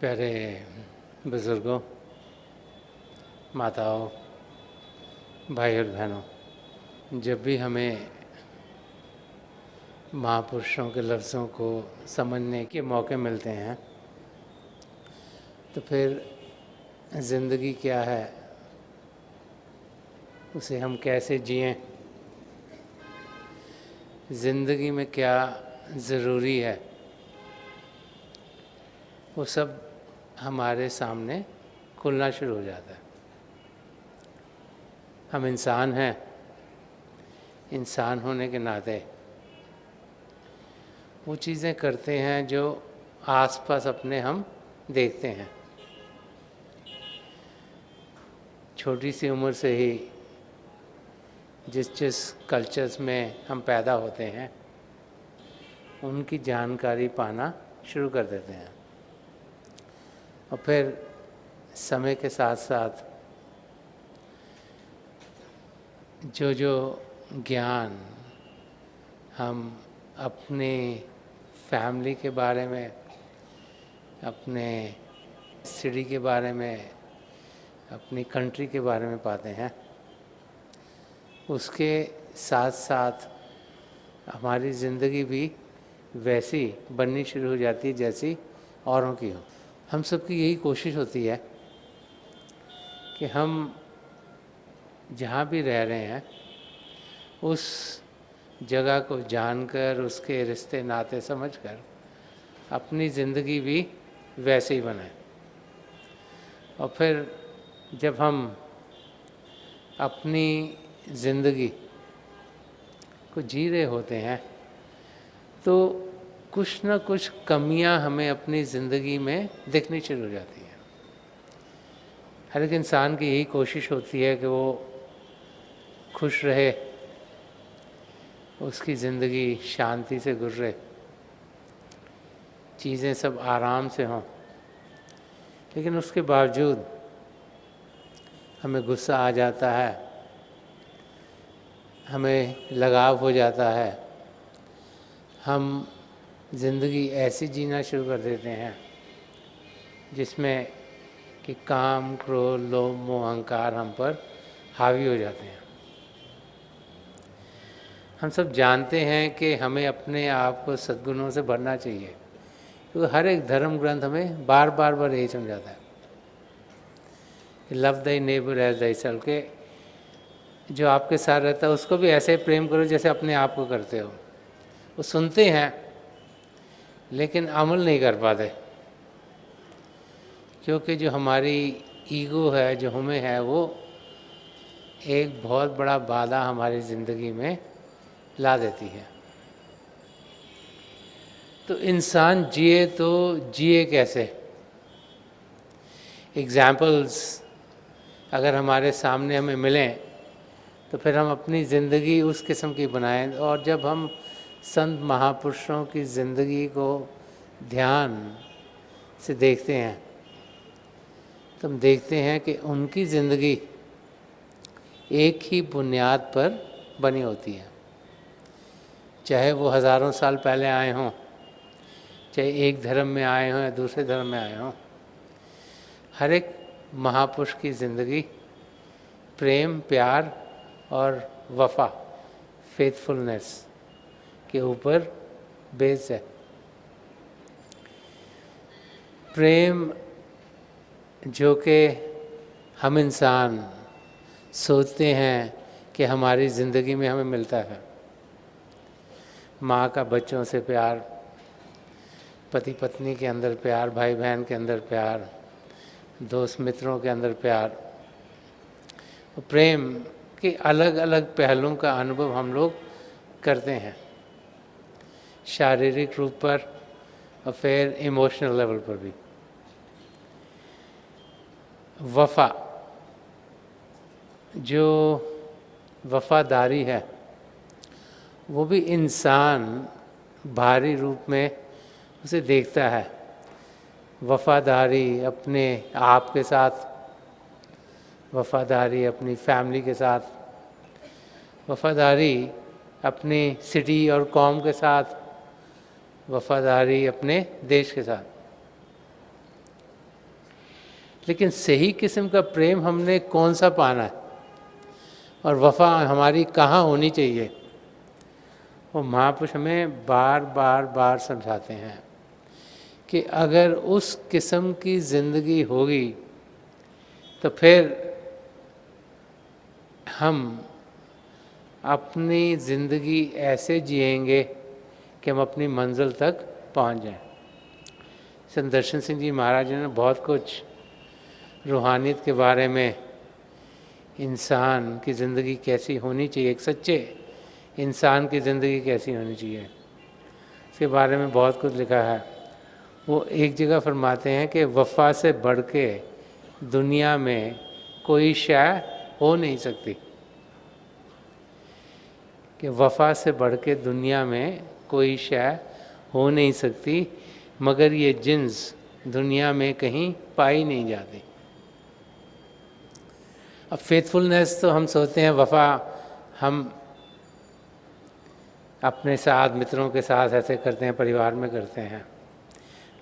प्यारे बुज़ुर्गों, माताओं, भाई और बहनों, जब भी हमें महापुरुषों के लफ्ज़ों को समझने के मौके मिलते हैं तो फिर ज़िंदगी क्या है, उसे हम कैसे जिएं, ज़िंदगी में क्या ज़रूरी है, वो सब हमारे सामने खुलना शुरू हो जाता है। हम इंसान हैं, इंसान होने के नाते वो चीज़ें करते हैं जो आसपास अपने हम देखते हैं। छोटी सी उम्र से ही जिस कल्चर्स में हम पैदा होते हैं उनकी जानकारी पाना शुरू कर देते हैं और फिर समय के साथ साथ जो ज्ञान हम अपने फैमिली के बारे में, अपने सिटी के बारे में, अपनी कंट्री के बारे में पाते हैं, उसके साथ साथ हमारी ज़िंदगी भी वैसी बननी शुरू हो जाती है जैसी औरों की हो। हम सबकी यही कोशिश होती है कि हम जहाँ भी रह रहे हैं उस जगह को जानकर, उसके रिश्ते नाते समझकर अपनी ज़िंदगी भी वैसे ही बनाएं। और फिर जब हम अपनी ज़िंदगी को जी रहे होते हैं तो कुछ ना कुछ कमियां हमें अपनी ज़िंदगी में दिखनी शुरू हो जाती हैं। हर एक इंसान की यही कोशिश होती है कि वो खुश रहे, उसकी ज़िंदगी शांति से गुजरे, चीज़ें सब आराम से हों, लेकिन उसके बावजूद हमें गुस्सा आ जाता है, हमें लगाव हो जाता है, हम ज़िंदगी ऐसी जीना शुरू कर देते हैं जिसमें कि काम, क्रोध, लोभ, मोह, अहंकार हम पर हावी हो जाते हैं। हम सब जानते हैं कि हमें अपने आप को सद्गुणों से भरना चाहिए, क्योंकि हर एक धर्म ग्रंथ हमें बार बार यही समझाता है कि love thy neighbour as thyself, के जो आपके साथ रहता है उसको भी ऐसे प्रेम करो जैसे अपने आप को करते हो। वो सुनते हैं लेकिन अमल नहीं कर पाते, क्योंकि जो हमारी ईगो है, जो हमें है, वो एक बहुत बड़ा बाधा हमारी ज़िंदगी में ला देती है। तो इंसान जिए तो जिए कैसे? एग्जाम्पल्स अगर हमारे सामने हमें मिलें तो फिर हम अपनी ज़िंदगी उस किस्म की बनाएं। और जब हम संत महापुरुषों की ज़िंदगी को ध्यान से देखते हैं तो हम देखते हैं कि उनकी ज़िंदगी एक ही बुनियाद पर बनी होती है। चाहे वो हज़ारों साल पहले आए हों, चाहे एक धर्म में आए हों या दूसरे धर्म में आए हों, हर एक महापुरुष की ज़िंदगी प्रेम, प्यार और वफा, फेथफुलनेस के ऊपर बेस्ड है। प्रेम जो कि हम इंसान सोचते हैं कि हमारी ज़िंदगी में हमें मिलता है, माँ का बच्चों से प्यार, पति पत्नी के अंदर प्यार, भाई बहन के अंदर प्यार, दोस्त मित्रों के अंदर प्यार, प्रेम के अलग अलग पहलुओं का अनुभव हम लोग करते हैं, शारीरिक रूप पर और फिर इमोशनल लेवल पर भी। वफा, जो वफादारी है, वो भी इंसान बाहरी रूप में उसे देखता है। वफादारी अपने आप के साथ, वफादारी अपनी फैमिली के साथ, वफादारी अपनी सिटी और कौम के साथ, वफादारी अपने देश के साथ। लेकिन सही किस्म का प्रेम हमने कौन सा पाना है और वफा हमारी कहाँ होनी चाहिए, वो महापुरुष हमें बार बार बार समझाते हैं कि अगर उस किस्म की ज़िंदगी होगी तो फिर हम अपनी ज़िंदगी ऐसे जिएंगे कि हम अपनी मंजिल तक पहुंच जाएं। संत दर्शन सिंह जी महाराज ने बहुत कुछ रूहानियत के बारे में, इंसान की ज़िंदगी कैसी होनी चाहिए, एक सच्चे इंसान की ज़िंदगी कैसी होनी चाहिए, इसके बारे में बहुत कुछ लिखा है। वो एक जगह फरमाते हैं कि वफ़ा से बढ़ के दुनिया में कोई शय हो नहीं सकती, कि वफ़ा से बढ़ के दुनिया में कोई शय हो नहीं सकती, मगर ये जिन्स दुनिया में कहीं पाई नहीं जाती। अब फेथफुलनेस तो हम सोचते हैं वफ़ा हम अपने साथ, मित्रों के साथ ऐसे करते हैं, परिवार में करते हैं,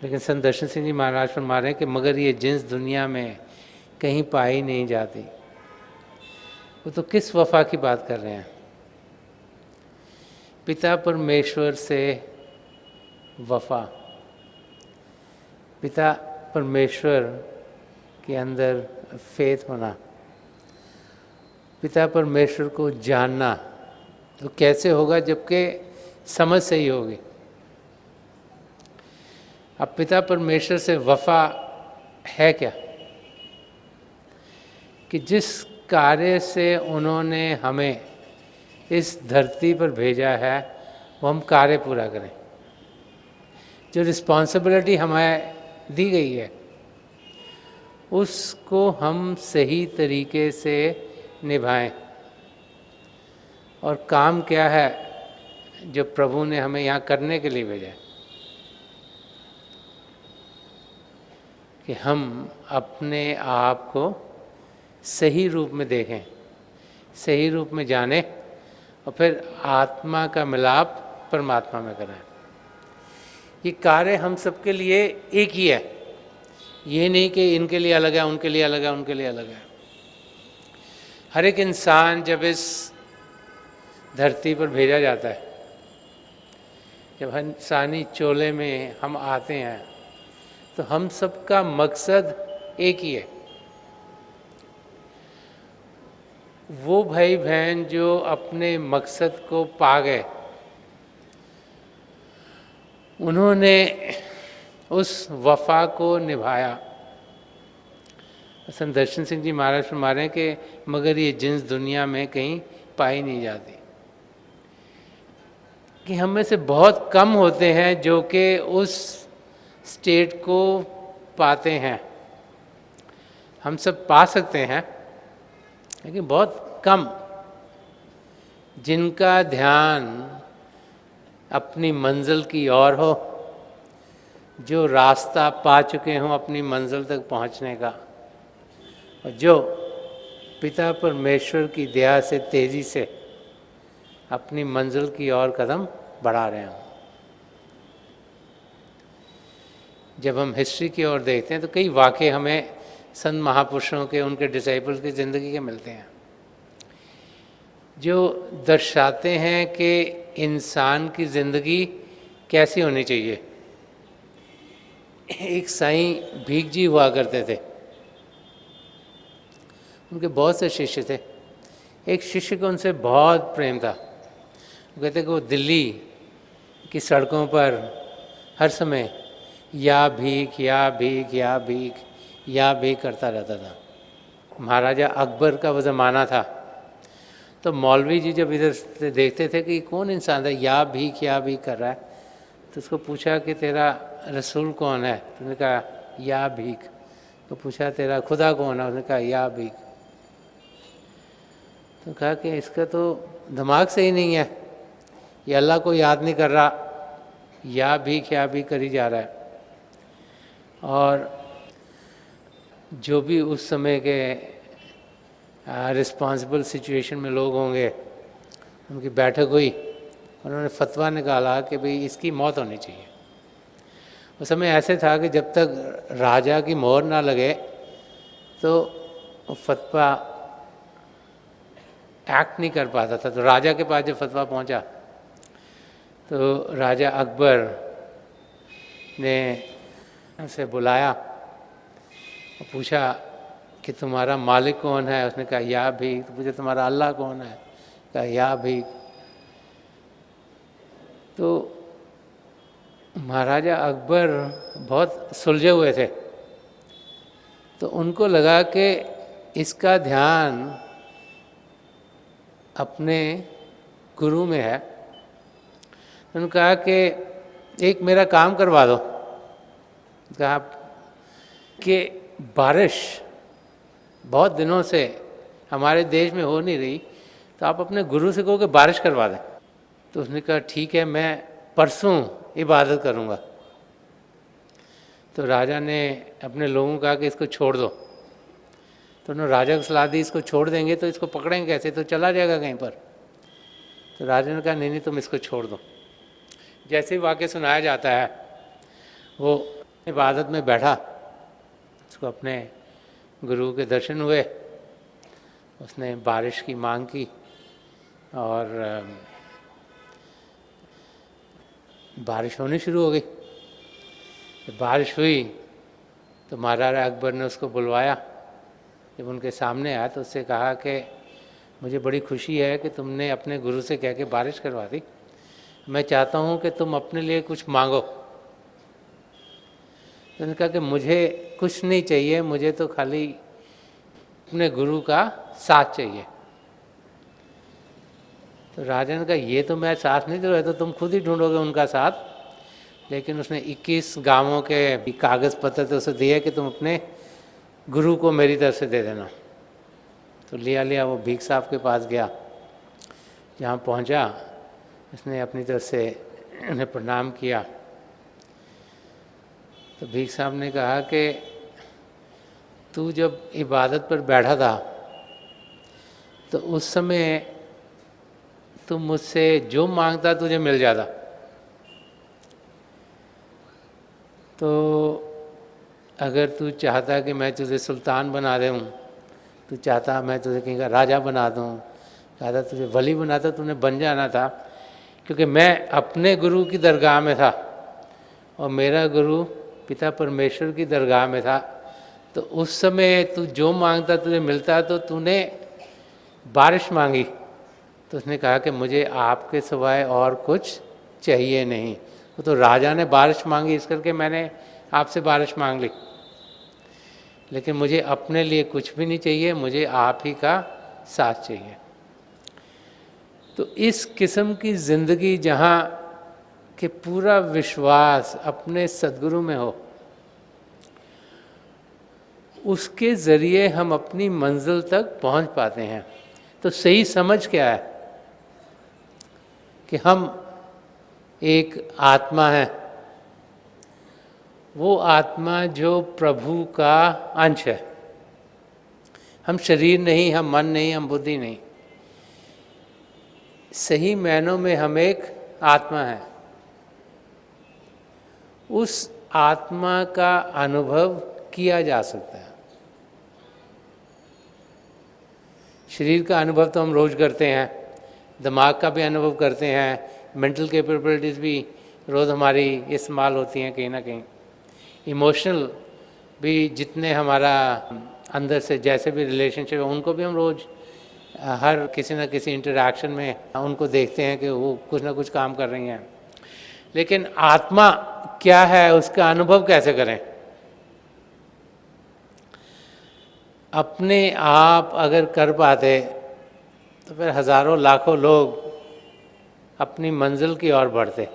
लेकिन संत दर्शन सिंह जी महाराज फरमा रहे हैं कि मगर ये जिन्स दुनिया में कहीं पाई नहीं जाती। वो तो किस वफ़ा की बात कर रहे हैं? पिता परमेश्वर से वफ़ा, पिता परमेश्वर के अंदर फेथ होना, पिता परमेश्वर को जानना, तो कैसे होगा जबकि समझ सही होगी। अब पिता परमेश्वर से वफ़ा है क्या? कि जिस कार्य से उन्होंने हमें इस धरती पर भेजा है वो हम कार्य पूरा करें। जो रिस्पॉन्सिबिलिटी हमें दी गई है उसको हम सही तरीके से निभाएं। और काम क्या है जो प्रभु ने हमें यहाँ करने के लिए भेजा है? कि हम अपने आप को सही रूप में देखें, सही रूप में जानें और फिर आत्मा का मिलाप परमात्मा में करें। ये कार्य हम सबके लिए एक ही है, ये नहीं कि इनके लिए अलग है, उनके लिए अलग है, उनके लिए अलग है। हर एक इंसान जब इस धरती पर भेजा जाता है, जब इंसानी चोले में हम आते हैं, तो हम सबका मकसद एक ही है। वो भाई बहन जो अपने मकसद को पा गए, उन्होंने उस वफ़ा को निभाया। संत दर्शन सिंह जी महाराज फरमा रहे हैं कि मगर ये जिन्स दुनिया में कहीं पाई नहीं जाती। कि हम में से बहुत कम होते हैं जो कि उस स्टेट को पाते हैं। हम सब पा सकते हैं, लेकिन बहुत कम जिनका ध्यान अपनी मंजिल की ओर हो, जो रास्ता पा चुके हों अपनी मंजिल तक पहुंचने का, और जो पिता परमेश्वर की दया से तेज़ी से अपनी मंजिल की ओर कदम बढ़ा रहे हों। जब हम हिस्ट्री की ओर देखते हैं तो कई वाक़े हमें संत महापुरुषों के, उनके डिसाइपल्स की ज़िंदगी के मिलते हैं जो दर्शाते हैं कि इंसान की ज़िंदगी कैसी होनी चाहिए। एक साईं भीख जी हुआ करते थे, उनके बहुत से शिष्य थे। एक शिष्य को उनसे बहुत प्रेम था। वो कहते कि वो दिल्ली की सड़कों पर हर समय या भीख या भीख या भीख या भीख करता रहता था। महाराजा अकबर का वो ज़माना था, तो मौलवी जी जब इधर से देखते थे कि कौन इंसान है या भीख कर रहा है, तो उसको पूछा कि तेरा रसूल कौन है? तो उसने कहा या भीख। तो पूछा तेरा खुदा कौन है? उसने कहा या भीख। तो कहा कि इसका तो दिमाग सही नहीं है, ये अल्लाह को याद नहीं कर रहा, या भीख करी जा रहा है। और जो भी उस समय के रिस्पॉन्सिबल सिचुएशन में लोग होंगे, उनकी बैठक हुई, उन्होंने फतवा निकाला कि भाई इसकी मौत होनी चाहिए। उस समय ऐसे था कि जब तक राजा की मोहर ना लगे तो फतवा एक्ट नहीं कर पाता था। तो राजा के पास जब फतवा पहुंचा तो राजा अकबर ने उसे बुलाया और पूछा कि तुम्हारा मालिक कौन है। उसने कहा या भीख। तो पूछा तुम्हारा अल्लाह कौन है। कहा या भीख। तो महाराजा अकबर बहुत सुलझे हुए थे। तो उनको लगा कि इसका ध्यान अपने गुरु में है। उन्होंने कहा कि एक मेरा काम करवा दो। कहा कि बारिश बहुत दिनों से हमारे देश में हो नहीं रही, तो आप अपने गुरु से कहो कि बारिश करवा दें। तो उसने कहा ठीक है, मैं परसों इबादत करूँगा। तो राजा ने अपने लोगों को कहा कि इसको छोड़ दो। तो उन्होंने राजा को सलाह दी इसको छोड़ देंगे तो इसको पकड़ेंगे कैसे, तो चला जाएगा कहीं पर। तो राजा ने कहा नहीं नहीं, तुम इसको छोड़ दो। जैसे ही वाक़या सुनाया जाता है, वो इबादत में बैठा, उसको अपने गुरु के दर्शन हुए, उसने बारिश की मांग की और बारिश होनी शुरू हो गई। जब बारिश हुई तो महाराजा अकबर ने उसको बुलवाया। जब उनके सामने आया तो उससे कहा कि मुझे बड़ी खुशी है कि तुमने अपने गुरु से कह के बारिश करवा दी। मैं चाहता हूँ कि तुम अपने लिए कुछ मांगो। तो उन्होंने कहा कि मुझे कुछ नहीं चाहिए, मुझे तो खाली अपने गुरु का साथ चाहिए। तो राजा ने कहा ये तो मैं साथ नहीं दे रहा, तो तुम खुद ही ढूंढोगे उनका साथ। लेकिन उसने 21 गांवों के कागज़ पत्र तो उसे दिए कि तुम अपने गुरु को मेरी तरफ से दे देना। तो लिया वो भीख साहब के पास गया। जहाँ पहुँचा उसने अपनी तरफ से उन्हें प्रणाम किया। तो भीख साहब ने कहा कि तू जब इबादत पर बैठा था तो उस समय तू मुझसे जो मांगता तुझे मिल जाता। तो अगर तू चाहता कि मैं तुझे सुल्तान बना दूँ, तू चाहता मैं तुझे कहीं का राजा बना दूँ, चाहता तुझे वली बनाता, तूने बन जाना था। क्योंकि मैं अपने गुरु की दरगाह में था और मेरा गुरु पिता परमेश्वर की दरगाह में था। तो उस समय तू जो मांगता तुझे मिलता। तो तूने बारिश मांगी, तो उसने कहा कि मुझे आपके सिवाय और कुछ चाहिए नहीं। तो राजा ने बारिश मांगी, इस करके मैंने आपसे बारिश मांग ली। लेकिन मुझे अपने लिए कुछ भी नहीं चाहिए, मुझे आप ही का साथ चाहिए। तो इस किस्म की ज़िंदगी जहाँ कि पूरा विश्वास अपने सद्गुरु में हो, उसके ज़रिए हम अपनी मंजिल तक पहुँच पाते हैं। तो सही समझ क्या है कि हम एक आत्मा है, वो आत्मा जो प्रभु का अंश है। हम शरीर नहीं, हम मन नहीं, हम बुद्धि नहीं। सही मायनों में हम एक आत्मा है। उस आत्मा का अनुभव किया जा सकता है। शरीर का अनुभव तो हम रोज़ करते हैं, दिमाग का भी अनुभव करते हैं, मेंटल कैपेबिलिटीज़ भी रोज़ हमारी इस्तेमाल होती हैं कहीं ना कहीं। इमोशनल भी जितने हमारा अंदर से जैसे भी रिलेशनशिप है, उनको भी हम रोज़ हर किसी न किसी इंटरैक्शन में उनको देखते हैं कि वो कुछ ना कुछ काम कर रही हैं। लेकिन आत्मा क्या है, उसका अनुभव कैसे करें? अपने आप अगर कर पाते तो फिर हज़ारों लाखों लोग अपनी मंजिल की ओर बढ़ते।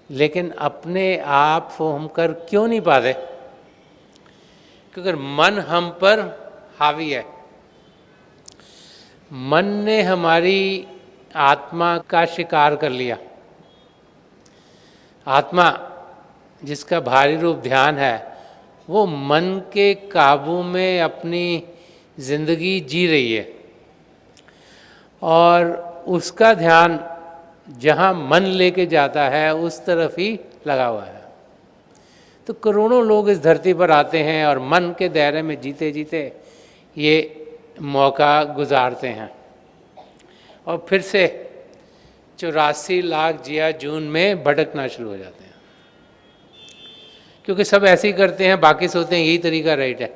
लेकिन अपने आप को हम कर क्यों नहीं पाते? क्योंकि मन हम पर हावी है। मन ने हमारी आत्मा का शिकार कर लिया। आत्मा जिसका भारी रूप ध्यान है, वो मन के काबू में अपनी जिंदगी जी रही है और उसका ध्यान जहाँ मन लेके जाता है उस तरफ ही लगा हुआ है। तो करोड़ों लोग इस धरती पर आते हैं और मन के दायरे में जीते जीते ये मौका गुजारते हैं और फिर से 84 लाख जिया जून में भटकना शुरू हो जाते हैं, क्योंकि सब ऐसे ही करते हैं, बाकी सोचते हैं यही तरीका राइट है।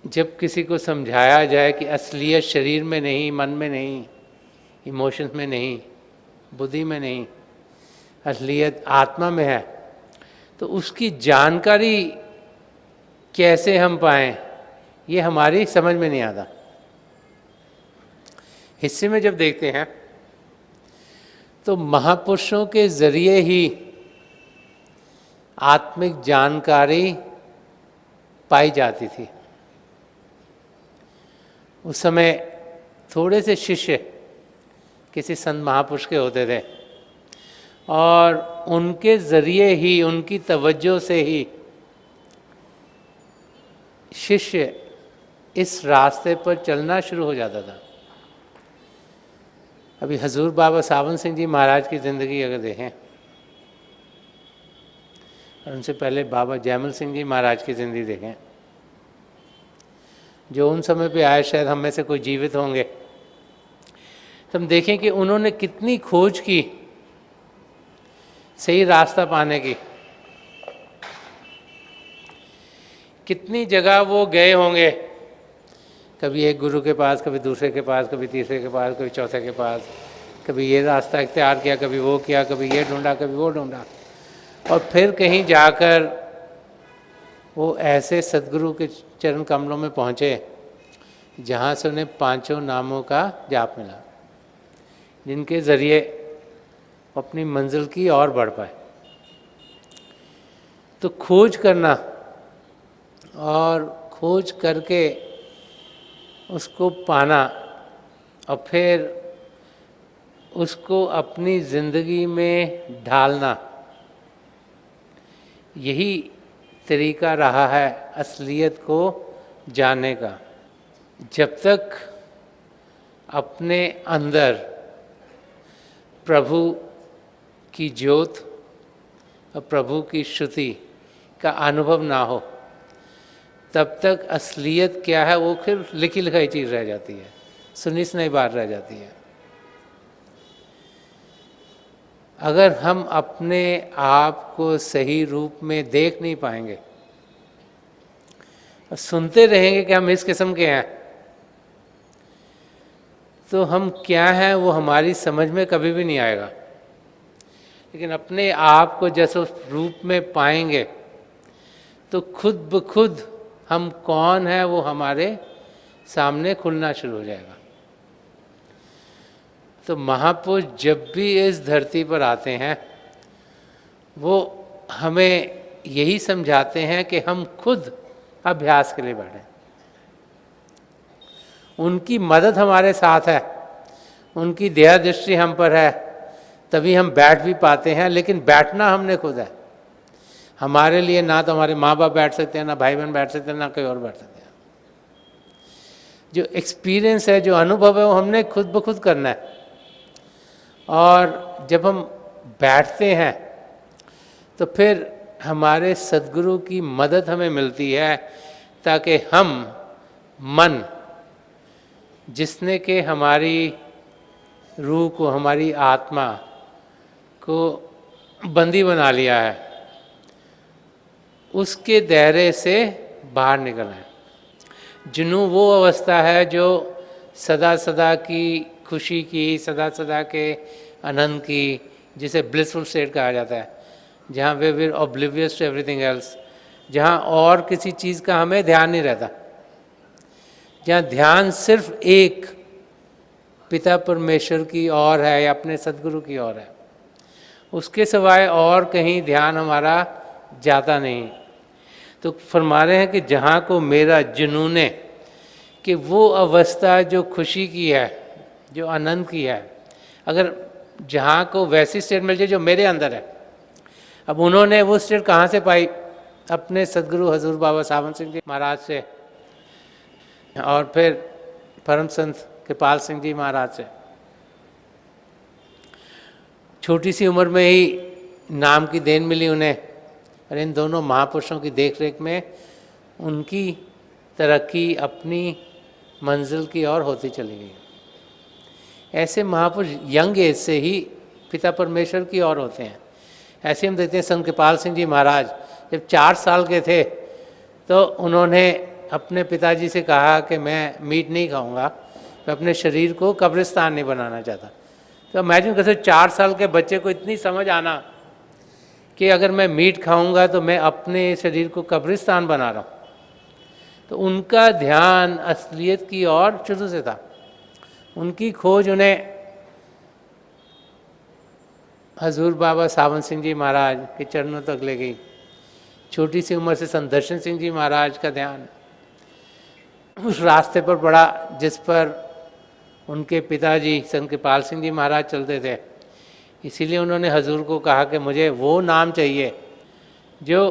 जब किसी को समझाया जाए कि असलियत शरीर में नहीं, मन में नहीं, इमोशंस में नहीं, बुद्धि में नहीं, असलियत आत्मा में है, तो उसकी जानकारी कैसे हम पाएं, ये हमारी समझ में नहीं आता। हिस्से में जब देखते हैं तो महापुरुषों के जरिए ही आत्मिक जानकारी पाई जाती थी। उस समय थोड़े से शिष्य किसी संत महापुरुष के होते थे और उनके ज़रिए ही, उनकी तवज्जो से ही शिष्य इस रास्ते पर चलना शुरू हो जाता था। अभी हजूर बाबा सावन सिंह जी महाराज की ज़िंदगी अगर देखें, और उनसे पहले बाबा जयमल सिंह जी महाराज की ज़िंदगी देखें, जो उन समय पे आए, शायद हम में से कोई जीवित होंगे, तो हम देखें कि उन्होंने कितनी खोज की सही रास्ता पाने की। कितनी जगह वो गए होंगे, कभी एक गुरु के पास, कभी दूसरे के पास, कभी तीसरे के पास, कभी चौथे के पास, कभी ये रास्ता इख्तियार किया, कभी वो किया, कभी ये ढूंढा, कभी वो ढूंढा, और फिर कहीं जाकर वो ऐसे सदगुरु के चरण कमलों में पहुँचे जहाँ से उन्हें पांचों नामों का जाप मिला, जिनके ज़रिए अपनी मंजिल की और बढ़ पाए। तो खोज करना और खोज करके उसको पाना और फिर उसको अपनी ज़िंदगी में ढालना, यही तरीका रहा है असलियत को जानने का। जब तक अपने अंदर प्रभु की ज्योत और प्रभु की श्रुति का अनुभव ना हो, तब तक असलियत क्या है वो फिर लिखी लिखाई चीज़ रह जाती है, सुनी सुनाई बात रह जाती है। अगर हम अपने आप को सही रूप में देख नहीं पाएंगे और सुनते रहेंगे कि हम इस किस्म के हैं, तो हम क्या हैं वो हमारी समझ में कभी भी नहीं आएगा। लेकिन अपने आप को जैसे उस रूप में पाएंगे तो खुद ब खुद हम कौन है वो हमारे सामने खुलना शुरू हो जाएगा। तो महापुरुष जब भी इस धरती पर आते हैं वो हमें यही समझाते हैं कि हम खुद अभ्यास के लिए बैठे। उनकी मदद हमारे साथ है, उनकी दया दृष्टि हम पर है, तभी हम बैठ भी पाते हैं। लेकिन बैठना हमने खुद है। हमारे लिए ना तो हमारे माँ बाप बैठ सकते हैं, ना भाई बहन बैठ सकते हैं, ना कोई और बैठ सकते हैं। जो एक्सपीरियंस है, जो अनुभव है, वो हमने खुद ब खुद करना है। और जब हम बैठते हैं तो फिर हमारे सद्गुरु की मदद हमें मिलती है, ताकि हम मन जिसने कि हमारी रूह को, हमारी आत्मा को बंदी बना लिया है, उसके दायरे से बाहर निकलना है। जुनू वो अवस्था है जो सदा सदा की खुशी की, सदा सदा के आनंद की, जिसे ब्लिसफुल स्टेट कहा जाता है, जहाँ वे विर ऑब्लिवियस टू एवरीथिंग एल्स, जहाँ और किसी चीज़ का हमें ध्यान नहीं रहता, जहाँ ध्यान सिर्फ एक पिता परमेश्वर की ओर है या अपने सद्गुरु की ओर है, उसके सिवाय और कहीं ध्यान हमारा जाता नहीं। तो फरमा रहे हैं कि जहाँ को मेरा जुनून है, कि वो अवस्था जो खुशी की है, जो आनंद की है, अगर जहाँ को वैसी स्टेट मिल जाए जो मेरे अंदर है। अब उन्होंने वो स्टेट कहाँ से पाई? अपने सदगुरु हजूर बाबा सावन सिंह जी महाराज से, और फिर परम संत कृपाल सिंह जी महाराज से। छोटी सी उम्र में ही नाम की देन मिली उन्हें, और इन दोनों महापुरुषों की देखरेख में उनकी तरक्की अपनी मंजिल की ओर होती चली गई। ऐसे महापुरुष यंग एज से ही पिता परमेश्वर की ओर होते हैं। ऐसे हम देखते हैं संत कृपाल सिंह जी महाराज जब 4 साल के थे तो उन्होंने अपने पिताजी से कहा कि मैं मीट नहीं खाऊंगा, मैं अपने शरीर को कब्रिस्तान नहीं बनाना चाहता। तो इमेजिन कर सकते 4 साल के बच्चे को इतनी समझ आना कि अगर मैं मीट खाऊंगा तो मैं अपने शरीर को कब्रिस्तान बना रहा हूँ। तो उनका ध्यान असलियत की ओर शुरू से था। उनकी खोज उन्हें हजूर बाबा सावन सिंह जी महाराज के चरणों तक ले गई। छोटी सी उम्र से संत दर्शन सिंह जी महाराज का ध्यान उस रास्ते पर पड़ा जिस पर उनके पिताजी संत कृपाल सिंह जी महाराज चलते थे। इसीलिए उन्होंने हजूर को कहा कि मुझे वो नाम चाहिए जो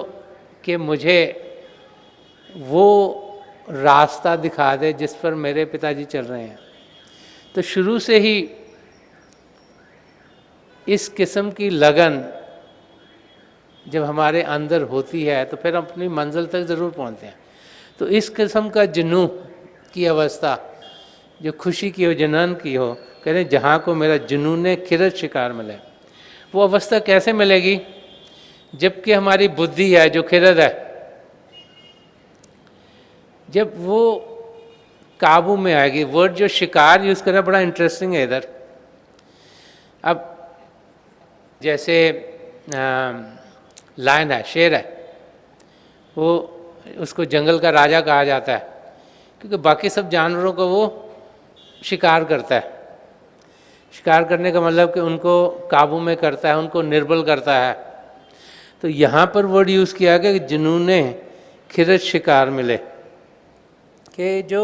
कि मुझे वो रास्ता दिखा दे जिस पर मेरे पिताजी चल रहे हैं। तो शुरू से ही इस किस्म की लगन जब हमारे अंदर होती है तो फिर हम अपनी मंजिल तक ज़रूर पहुंचते हैं। तो इस किस्म का जुनून की अवस्था जो खुशी की हो, जनन की हो, कह रहे जहाँ को मेरा जुनून खिरत शिकार मिले, वो अवस्था कैसे मिलेगी? जबकि हमारी बुद्धि है जो खिरत है, जब वो काबू में आएगी। वर्ड जो शिकार यूज़ कर रहा है बड़ा इंटरेस्टिंग है इधर। अब जैसे लायन है, शेर है, वो उसको जंगल का राजा कहा जाता है क्योंकि बाकी सब जानवरों को वो शिकार करता है। शिकार करने का मतलब कि उनको काबू में करता है, उनको निर्बल करता है। तो यहाँ पर वर्ड यूज़ किया गया कि जुनूने खिरत शिकार मिले, कि जो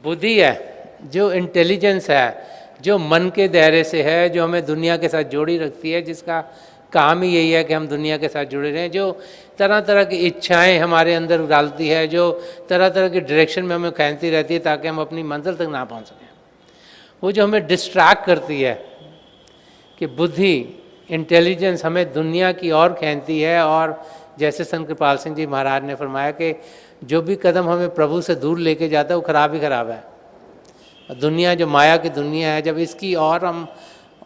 बुद्धि है, जो इंटेलिजेंस है, जो मन के दायरे से है, जो हमें दुनिया के साथ जोड़ी रखती है, जिसका काम ही यही है कि हम दुनिया के साथ जुड़े रहें, जो तरह तरह की इच्छाएं हमारे अंदर डालती है, जो तरह तरह की डायरेक्शन में हमें खींचती रहती है ताकि हम अपनी मंजिल तक ना पहुंच सकें, वो जो हमें डिस्ट्रैक्ट करती है कि बुद्धि इंटेलिजेंस हमें दुनिया की ओर खींचती है। और जैसे संत कृपाल सिंह जी महाराज ने फरमाया कि जो भी कदम हमें प्रभु से दूर लेके जाता है वो खराब ही खराब है। दुनिया जो माया की दुनिया है, जब इसकी और हम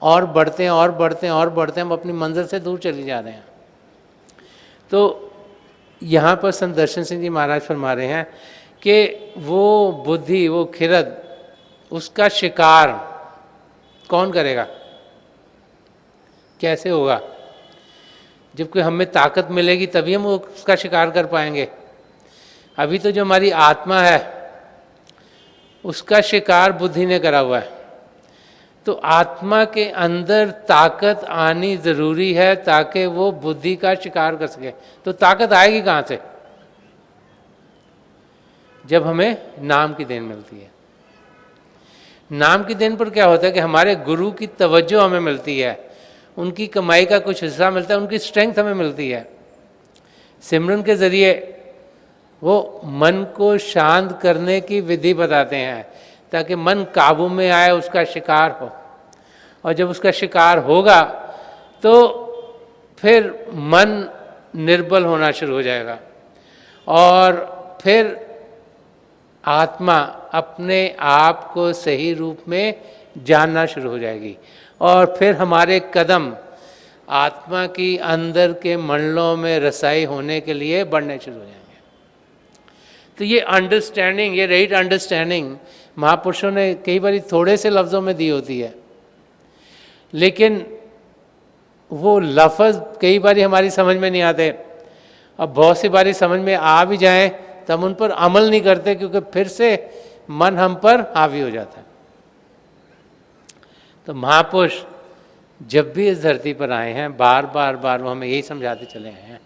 और बढ़ते हैं और बढ़ते हैं और बढ़ते हैं, हम अपनी मंजिल से दूर चले जा रहे हैं। तो यहाँ पर संत दर्शन सिंह जी महाराज फरमा रहे हैं कि वो बुद्धि, वो खिरद, उसका शिकार कौन करेगा, कैसे होगा? जबकि हमें ताकत मिलेगी तभी हम उसका शिकार कर पाएंगे। अभी तो जो हमारी आत्मा है उसका शिकार बुद्धि ने करा हुआ है। तो आत्मा के अंदर ताकत आनी ज़रूरी है ताकि वो बुद्धि का शिकार कर सके। तो ताकत आएगी कहाँ से? जब हमें नाम की देन मिलती है। नाम की देन पर क्या होता है कि हमारे गुरु की तवज्जो हमें मिलती है, उनकी कमाई का कुछ हिस्सा मिलता है, उनकी स्ट्रेंथ हमें मिलती है। सिमरन के ज़रिए वो मन को शांत करने की विधि बताते हैं ताकि मन काबू में आए, उसका शिकार हो। और जब उसका शिकार होगा तो फिर मन निर्बल होना शुरू हो जाएगा और फिर आत्मा अपने आप को सही रूप में जानना शुरू हो जाएगी और फिर हमारे कदम आत्मा की अंदर के मंडलों में रसाई होने के लिए बढ़ने शुरू हो जाएंगे। तो ये अंडरस्टैंडिंग, ये राइट अंडरस्टैंडिंग महापुरुषों ने कई बार थोड़े से लफ्ज़ों में दी होती है, लेकिन वो लफ्ज़ कई बार हमारी समझ में नहीं आते। अब बहुत सी बारी समझ में आ भी जाएं तो हम उन पर अमल नहीं करते क्योंकि फिर से मन हम पर हावी हो जाता है। तो महापुरुष जब भी इस धरती पर आए हैं बार बार वो हमें यही समझाते चले आए हैं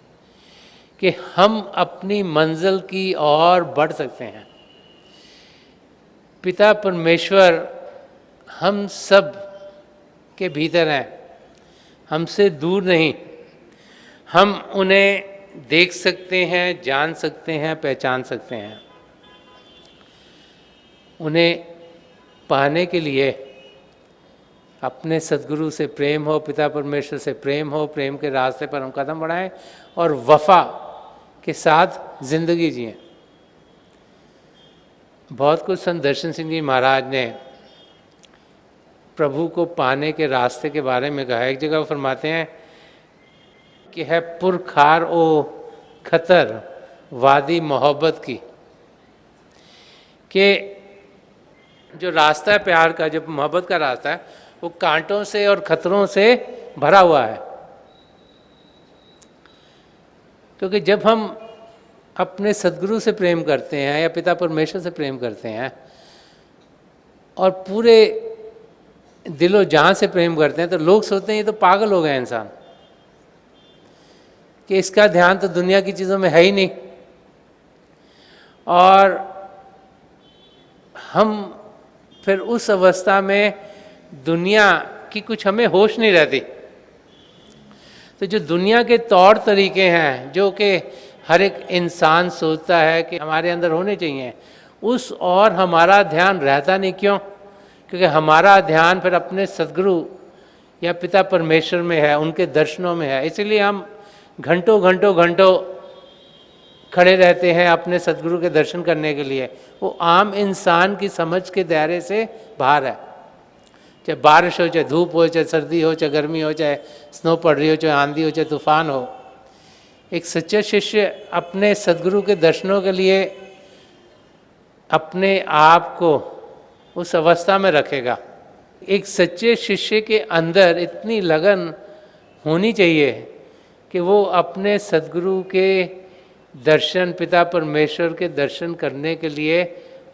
कि हम अपनी मंजिल की ओर बढ़ सकते हैं। पिता परमेश्वर हम सब के भीतर हैं, हमसे दूर नहीं। हम उन्हें देख सकते हैं, जान सकते हैं, पहचान सकते हैं। उन्हें पाने के लिए अपने सद्गुरु से प्रेम हो, पिता परमेश्वर से प्रेम हो, प्रेम के रास्ते पर हम कदम बढ़ाएं और वफा के साथ जिंदगी जिएं। बहुत कुछ संत दर्शन सिंह जी महाराज ने प्रभु को पाने के रास्ते के बारे में कहा। एक जगह वो फरमाते हैं कि है पुरखार ओ खतर वादी मोहब्बत की, कि जो रास्ता है प्यार का, जो मोहब्बत का रास्ता है, वो कांटों से और खतरों से भरा हुआ है। क्योंकि जब हम अपने सद्गुरु से प्रेम करते हैं या पिता परमेश्वर से प्रेम करते हैं और पूरे दिलो जान से प्रेम करते हैं, तो लोग सोचते हैं ये तो पागल हो गया इंसान, कि इसका ध्यान तो दुनिया की चीज़ों में है ही नहीं। और हम फिर उस अवस्था में दुनिया की कुछ हमें होश नहीं रहती। तो जो दुनिया के तौर तरीके हैं जो कि हर एक इंसान सोचता है कि हमारे अंदर होने चाहिए, उस और हमारा ध्यान रहता नहीं। क्यों? क्योंकि हमारा ध्यान फिर अपने सद्गुरु या पिता परमेश्वर में है, उनके दर्शनों में है। इसलिए हम घंटों घंटों घंटों खड़े रहते हैं अपने सद्गुरु के दर्शन करने के लिए। वो आम इंसान की समझ के दायरे से बाहर है। चाहे बारिश हो, चाहे धूप हो, चाहे सर्दी हो, चाहे गर्मी हो, चाहे स्नो पड़ रही हो, चाहे आंधी हो, चाहे तूफान हो, एक सच्चा शिष्य अपने सद्गुरु के दर्शनों के लिए अपने आप को उस अवस्था में रखेगा। एक सच्चे शिष्य के अंदर इतनी लगन होनी चाहिए कि वो अपने सद्गुरु के दर्शन, पिता परमेश्वर के दर्शन करने के लिए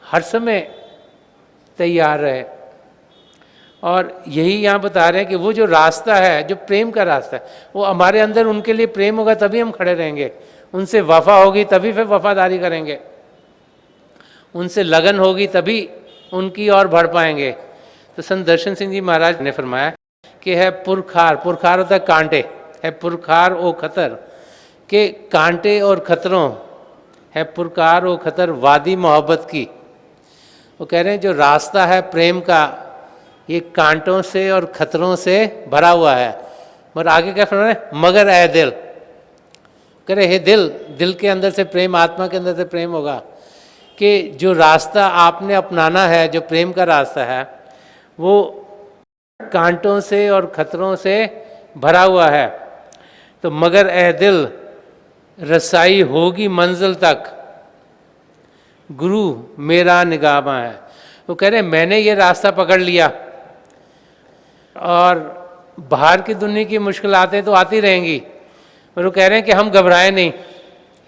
हर समय तैयार रहे। और यही यहाँ बता रहे हैं कि वो जो रास्ता है, जो प्रेम का रास्ता है, वो हमारे अंदर उनके लिए प्रेम होगा तभी हम खड़े रहेंगे, उनसे वफा होगी तभी फिर वफादारी करेंगे, उनसे लगन होगी तभी उनकी ओर बढ़ पाएंगे। तो संत दर्शन सिंह जी महाराज ने फरमाया कि है पुरखार, पुरखार होता है कांटे, है पुरखार ओ खतर, के कांटे और खतरों, है पुरखार ओ खतर वादी मोहब्बत की। वो कह रहे हैं जो रास्ता है प्रेम का, ये कांटों से और खतरों से भरा हुआ है। मगर आगे क्या फरमा है? मगर ऐ दिल, कह रहे हे दिल, दिल के अंदर से प्रेम, आत्मा के अंदर से प्रेम होगा कि जो रास्ता आपने अपनाना है, जो प्रेम का रास्ता है, वो कांटों से और खतरों से भरा हुआ है। तो मगर ऐ दिल रसाई होगी मंजिल तक, गुरु मेरा निगामा है। वो कह रहे मैंने ये रास्ता पकड़ लिया और बाहर की दुनिया की मुश्किलातें तो आती रहेंगी, और वो कह रहे हैं कि हम घबराए नहीं।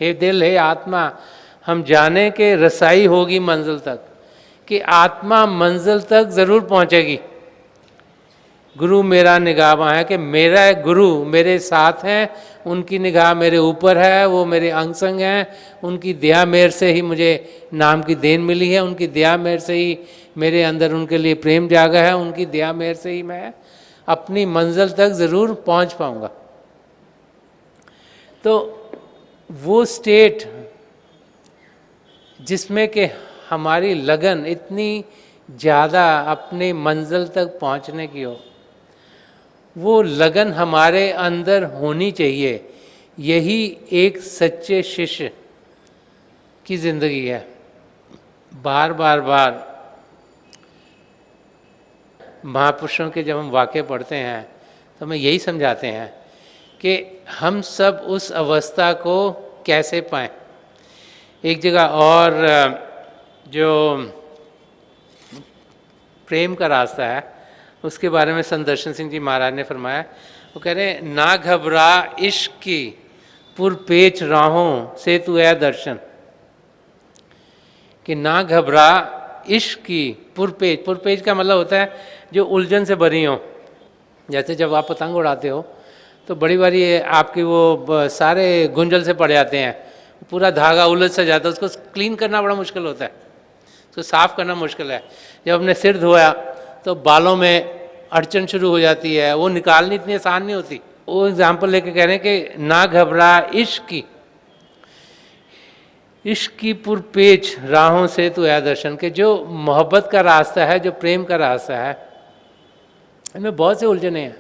हे दिल, हे आत्मा, हम जाने कि रसाई होगी मंजिल तक, कि आत्मा मंजिल तक ज़रूर पहुंचेगी। गुरु मेरा निगाह है, कि मेरा गुरु मेरे साथ हैं, उनकी निगाह मेरे ऊपर है, वो मेरे अंग संग हैं, उनकी दया मेर से ही मुझे नाम की देन मिली है, उनकी दया मेर से ही मेरे अंदर उनके लिए प्रेम जागा है, उनकी दया मेर से ही मैं अपनी मंजिल तक ज़रूर पहुंच पाऊंगा। तो वो स्टेट जिसमें कि हमारी लगन इतनी ज़्यादा अपने मंजिल तक पहुंचने की हो, वो लगन हमारे अंदर होनी चाहिए। यही एक सच्चे शिष्य की ज़िंदगी है। बार बार बार महापुरुषों के जब हम वाक़े पढ़ते हैं तो हमें यही समझाते हैं कि हम सब उस अवस्था को कैसे पाएं। एक जगह और जो प्रेम का रास्ता है उसके बारे में संत दर्शन सिंह जी महाराज ने फरमाया। वो कह रहे हैं ना घबरा इश्क की पुरपेच राहों से तू है दर्शन, कि ना घबरा इश्क की पुरपेच। पुरपेच का मतलब होता है जो उलझन से भरी हो। जैसे जब आप पतंग उड़ाते हो तो बड़ी बारी आपकी वो सारे गुंजल से पड़ जाते हैं, पूरा धागा उलझ से जाता है, उसको क्लीन करना बड़ा मुश्किल होता है, उसको साफ़ करना मुश्किल है। जब हमने सिर धोया तो बालों में अड़चन शुरू हो जाती है, वो निकालनी इतनी आसान नहीं होती। वो एग्जाम्पल लेके कह रहे हैं कि ना घबरा इश्क की, इश्क की पुरपेच राहों से तू है दर्शन, के जो मोहब्बत का रास्ता है, जो प्रेम का रास्ता है, इनमें बहुत से उलझने हैं।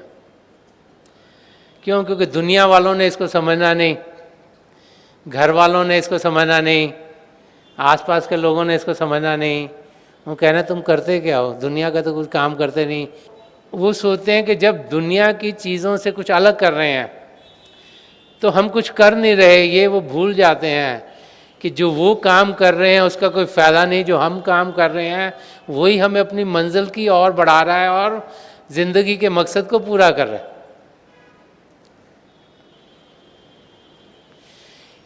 क्यों? क्योंकि दुनिया वालों ने इसको समझना नहीं, घर वालों ने इसको समझना नहीं, आसपास के लोगों ने इसको समझना नहीं। वो कह रहे हैं तुम करते क्या हो, दुनिया का तो कुछ काम करते नहीं। वो सोचते हैं कि जब दुनिया की चीज़ों से कुछ अलग कर रहे हैं तो हम कुछ कर नहीं रहे। ये वो भूल जाते हैं कि जो वो काम कर रहे हैं उसका कोई फ़ायदा नहीं, जो हम काम कर रहे हैं वही हमें अपनी मंजिल की ओर बढ़ा रहा है और ज़िंदगी के मकसद को पूरा कर रहा है।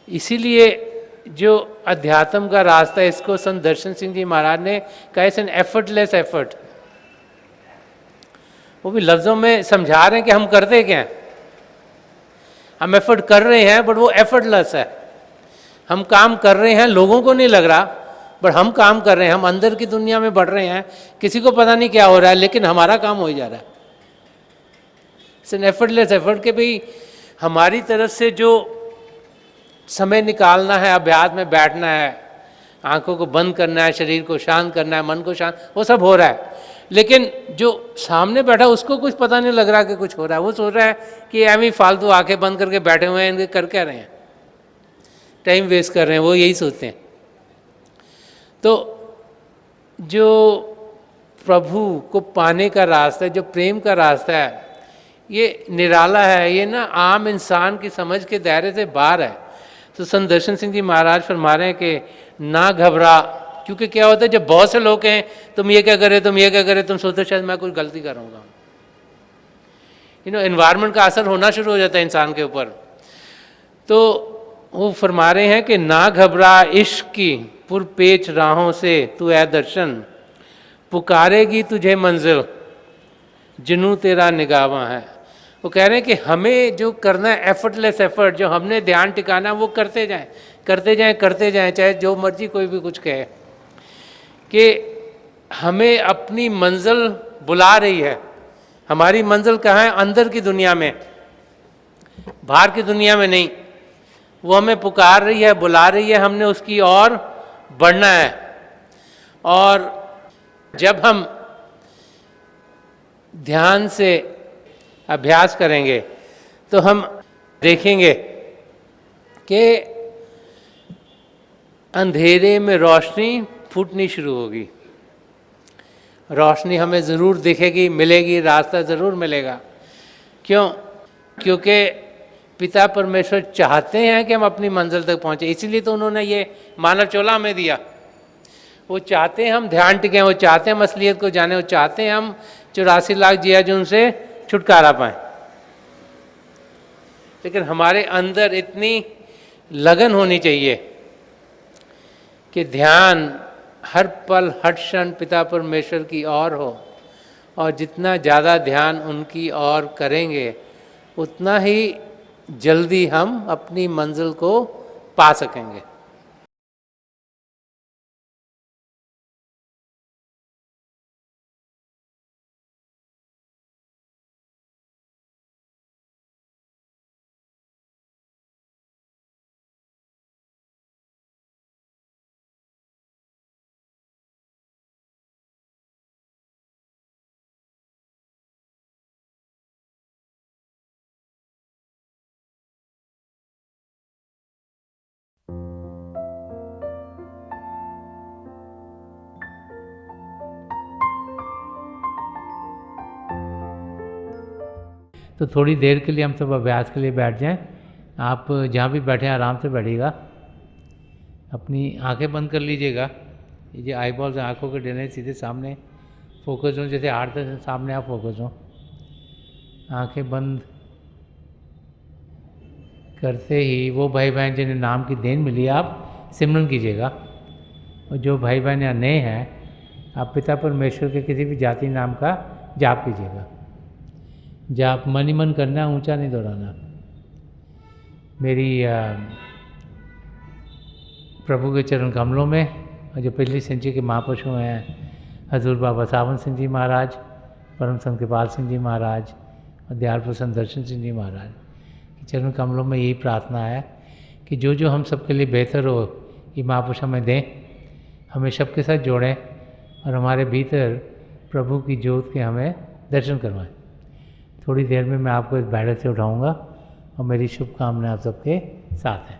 इसीलिए जो अध्यात्म का रास्ता है, इसको संत दर्शन सिंह जी महाराज ने कहा इट्स एन एफर्टलेस एफर्ट। वो भी लफ्ज़ों में समझा रहे हैं कि हम करते क्या हैं। हम एफर्ट कर रहे हैं बट वो एफर्टलेस है। हम काम कर रहे हैं, लोगों को नहीं लग रहा, बट हम काम कर रहे हैं, हम अंदर की दुनिया में बढ़ रहे हैं, किसी को पता नहीं क्या हो रहा है, लेकिन हमारा काम हो ही जा रहा है। इट्स एन एफर्टलेस एफर्ट कि भाई हमारी तरफ से जो समय निकालना है, अभ्यास में बैठना है, आंखों को बंद करना है, शरीर को शांत करना है, मन को शांत, वो सब हो रहा है। लेकिन जो सामने बैठा उसको कुछ पता नहीं लग रहा कि कुछ हो रहा है। वो सोच रहा है कि एम ही फालतू आंखें बंद करके बैठे हुए हैं, इनके कर क्या रहे हैं, टाइम वेस्ट कर रहे हैं, वो यही सोचते हैं। तो जो प्रभु को पाने का रास्ता है, जो प्रेम का रास्ता है, ये निराला है। ये ना आम इंसान की समझ के दायरे से बाहर है। तो संत दर्शन सिंह जी महाराज फरमा रहे हैं कि ना घबरा, क्योंकि क्या होता है जब बहुत से लोग हैं तुम ये क्या करे, तुम ये क्या करे, तुम सोचते शायद मैं कुछ गलती करूँगा। एनवायरनमेंट का असर होना शुरू हो जाता है इंसान के ऊपर। तो वो फरमा रहे हैं कि ना घबरा, इश्क की पुरपेच राहों से तू है दर्शन, पुकारेगी तुझे मंजिल जिनू तेरा निगावा है। वो कह रहे हैं कि हमें जो करना है एफर्टलेस एफर्ट, जो हमने ध्यान टिकाना है वो करते जाएं, करते जाएं, करते जाएं, चाहे जो मर्जी कोई भी कुछ कहे, कि हमें अपनी मंजिल बुला रही है। हमारी मंजिल कहाँ है? अंदर की दुनिया में, बाहर की दुनिया में नहीं। वो हमें पुकार रही है, बुला रही है, हमने उसकी ओर बढ़ना है। और जब हम ध्यान से अभ्यास करेंगे तो हम देखेंगे कि अंधेरे में रोशनी फूटनी शुरू होगी। रोशनी हमें ज़रूर दिखेगी, मिलेगी, रास्ता ज़रूर मिलेगा। क्यों? क्योंकि पिता परमेश्वर चाहते हैं कि हम अपनी मंजिल तक पहुँचे। इसीलिए तो उन्होंने ये मानव चोला हमें दिया। वो चाहते हैं हम ध्यान टिकें, वो चाहते हैं हम असलियत को जाने, वो चाहते हैं हम 84 लाख जिया जो उनसे छुटकारा पाएं। लेकिन हमारे अंदर इतनी लगन होनी चाहिए कि ध्यान हर पल हर क्षण पिता परमेश्वर की ओर हो, और जितना ज़्यादा ध्यान उनकी ओर करेंगे उतना ही जल्दी हम अपनी मंजिल को पा सकेंगे। तो थोड़ी देर के लिए हम सब अभ्यास के लिए बैठ जाएं। आप जहाँ भी बैठे हैं आराम से बैठिएगा, अपनी आंखें बंद कर लीजिएगा। ये जो आई बॉल्स आँखों के डरने सीधे सामने फोकस हो, जैसे हार्ट से सामने आप फोकस हो। आंखें बंद करते ही वो भाई बहन जिन्हें नाम की देन मिली आप सिमरन कीजिएगा। और जो भाई बहन यहाँ नए हैं, आप पिता परमेश्वर के किसी भी जाति नाम का जाप कीजिएगा। जाप मन ही मन करना, ऊंचा नहीं दोहराना। मेरी प्रभु के चरण कमलों में, और जो पिछली सेंचुरी के महापुरुष हैं हजूर बाबा सावन सिंह जी महाराज, परम संत कृपाल सिंह जी महाराज और दयाल प्रसन्न दर्शन सिंह जी महाराज के चरण कमलों में यही प्रार्थना है कि जो जो हम सबके लिए बेहतर हो ये महापुरुष हमें दें, हमें सबके साथ जोड़ें और हमारे भीतर प्रभु की ज्योत के हमें दर्शन करवाएं। थोड़ी देर में मैं आपको इस बैठक से उठाऊँगा और मेरी शुभकामनाएं आप सबके साथ हैं।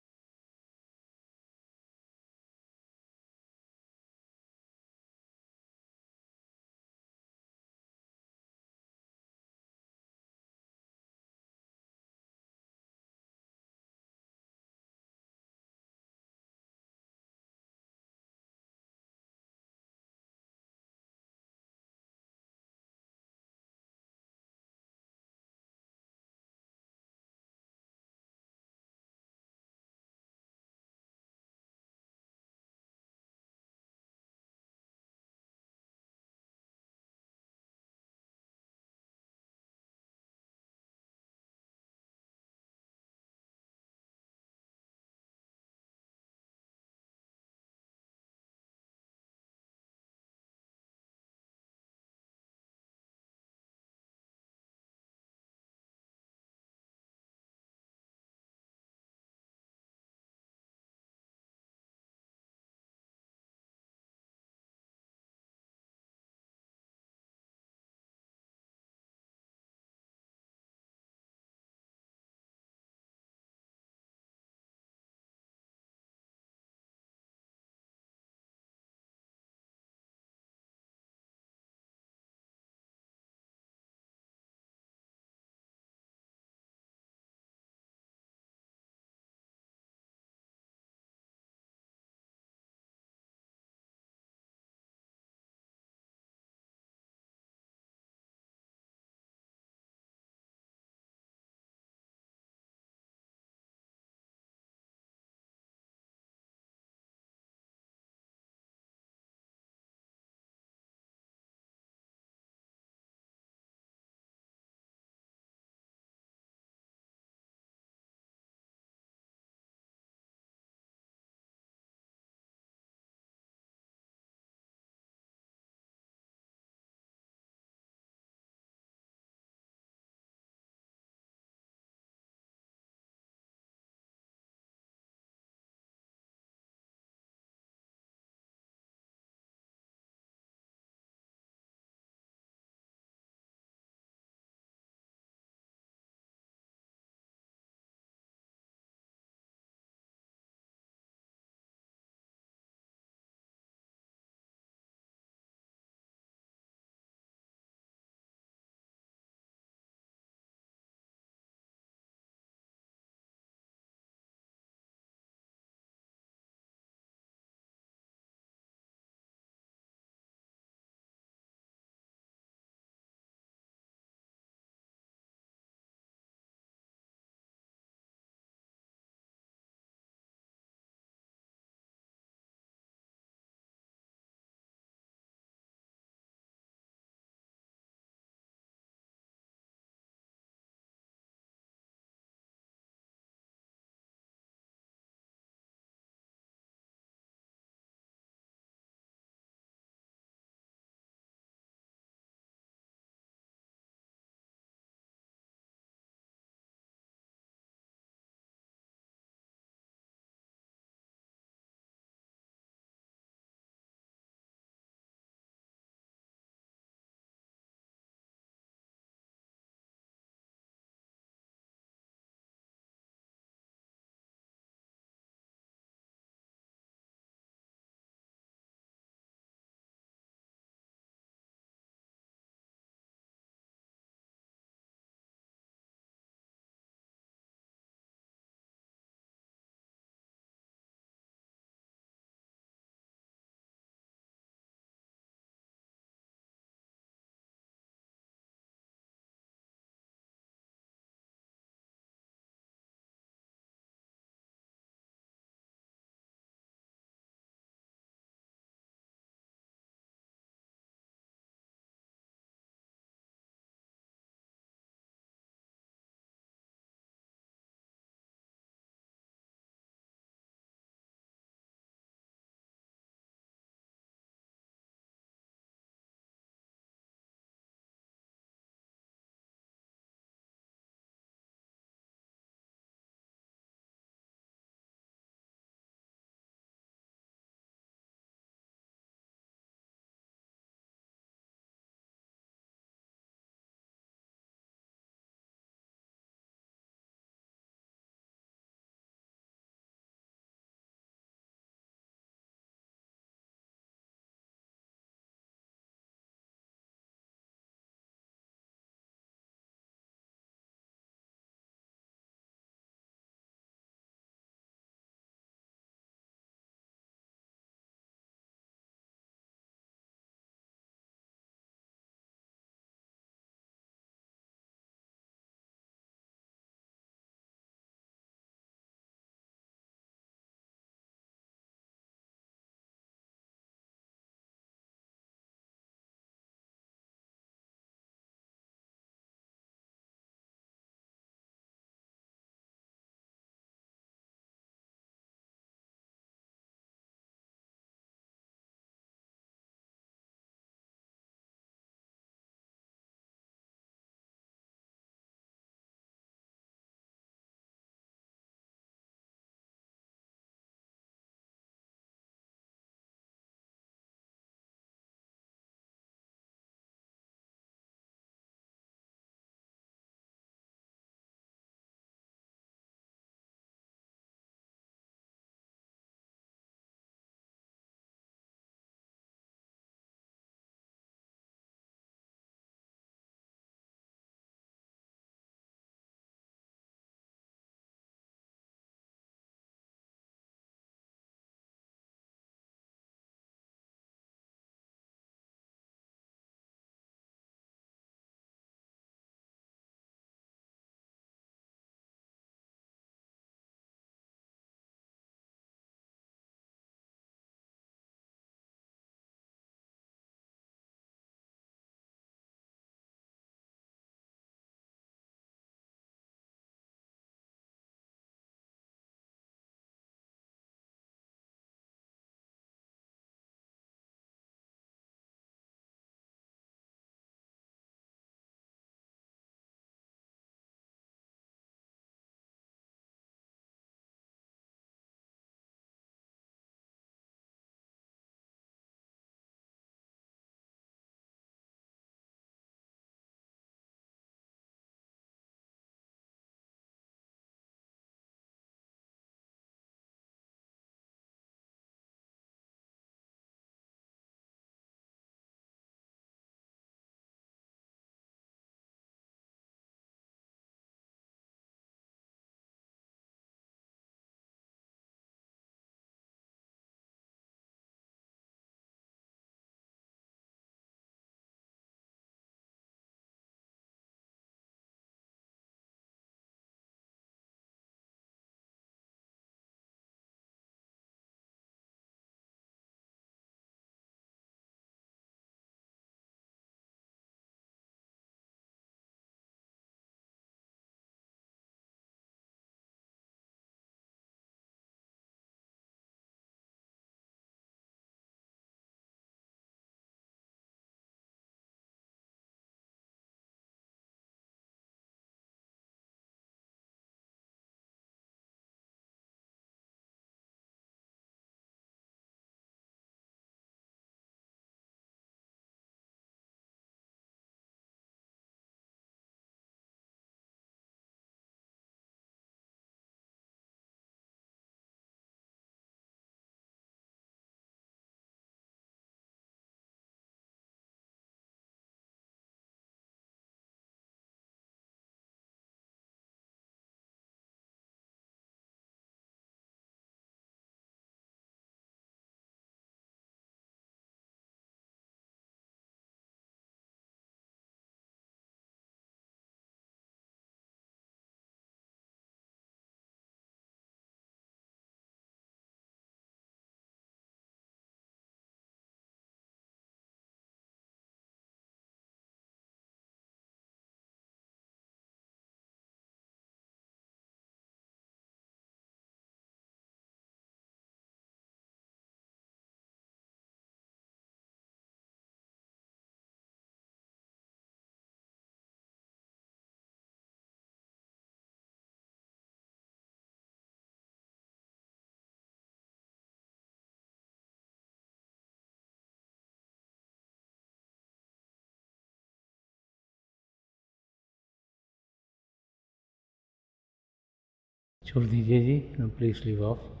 छोड़ दीजिए जी, प्लीज लीव ऑफ।